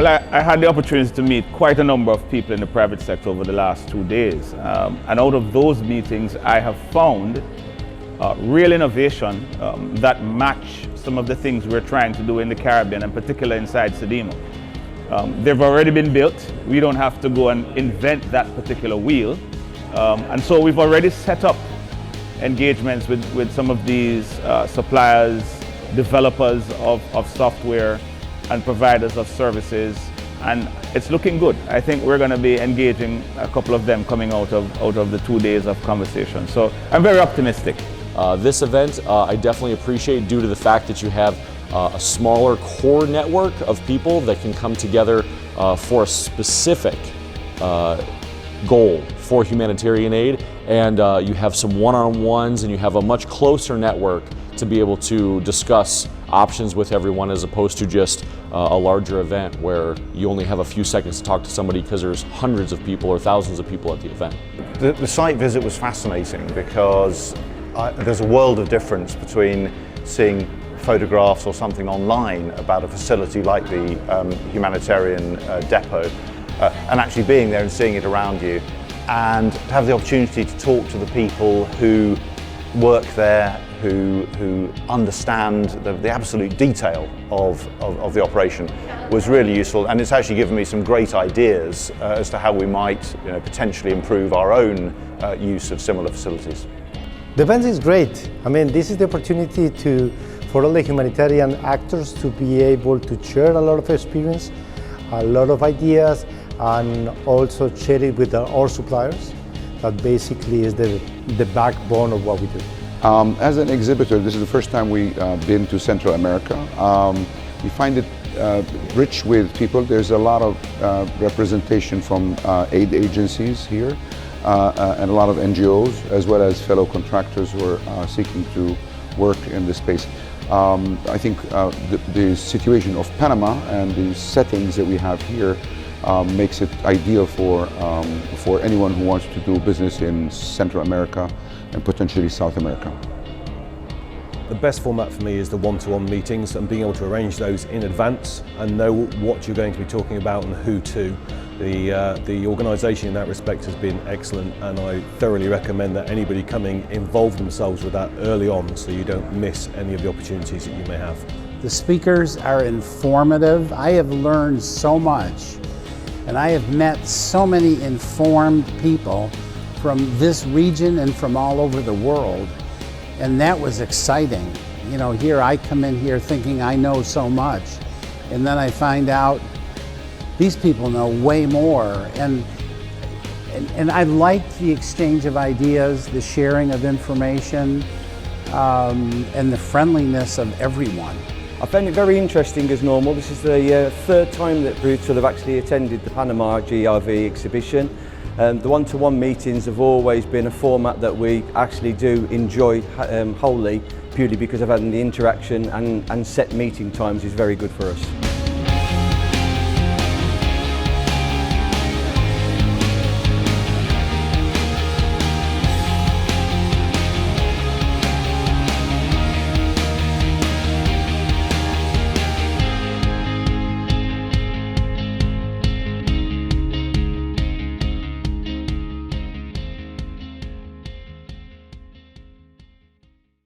Well, I had the opportunity to meet quite a number of people in the private sector over the last 2 days. And out of those meetings, I have found real innovation that match some of the things we're trying to do in the Caribbean, and particularly inside Sedimo. They've already been built. We don't have to go and invent that particular wheel. And so we've already set up engagements with some of these suppliers, developers of software, and providers of services, and it's looking good. I think we're going to be engaging a couple of them coming out of the 2 days of conversation. So I'm very optimistic. This event I definitely appreciate due to the fact that you have a smaller core network of people that can come together for a specific goal for humanitarian aid, and you have some one-on-ones, and you have a much closer network to be able to discuss options with everyone, as opposed to just a larger event where you only have a few seconds to talk to somebody because there's hundreds of people or thousands of people at the event. The site visit was fascinating because there's a world of difference between seeing photographs or something online about a facility like the humanitarian depot and actually being there and seeing it around you, and to have the opportunity to talk to the people who work there, who understand the absolute detail of the operation, was really useful, and it's actually given me some great ideas as to how we might potentially improve our own use of similar facilities. The event is great. I mean, this is the opportunity for all the humanitarian actors to be able to share a lot of experience, a lot of ideas, and also share it with our suppliers. That basically is the backbone of what we do. As an exhibitor, this is the first time we've been to Central America. We find it rich with people. There's a lot of representation from aid agencies here and a lot of NGOs, as well as fellow contractors who are seeking to work in this space. I think the situation of Panama and the settings that we have here makes it ideal for anyone who wants to do business in Central America and potentially South America. The best format for me is the one-to-one meetings, and being able to arrange those in advance and know what you're going to be talking about and who to. The organisation in that respect has been excellent, and I thoroughly recommend that anybody coming involve themselves with that early on so you don't miss any of the opportunities that you may have. The speakers are informative. I have learned so much, and I have met so many informed people from this region and from all over the world, and that was exciting. You know, here I come in here thinking I know so much, and then I find out these people know way more, and I like the exchange of ideas, the sharing of information, and the friendliness of everyone. I found it very interesting as normal. This is the third time that Brutal have actually attended the Panama GRV exhibition. The one-to-one meetings have always been a format that we actually do enjoy wholly, purely because of having the interaction, and set meeting times is very good for us.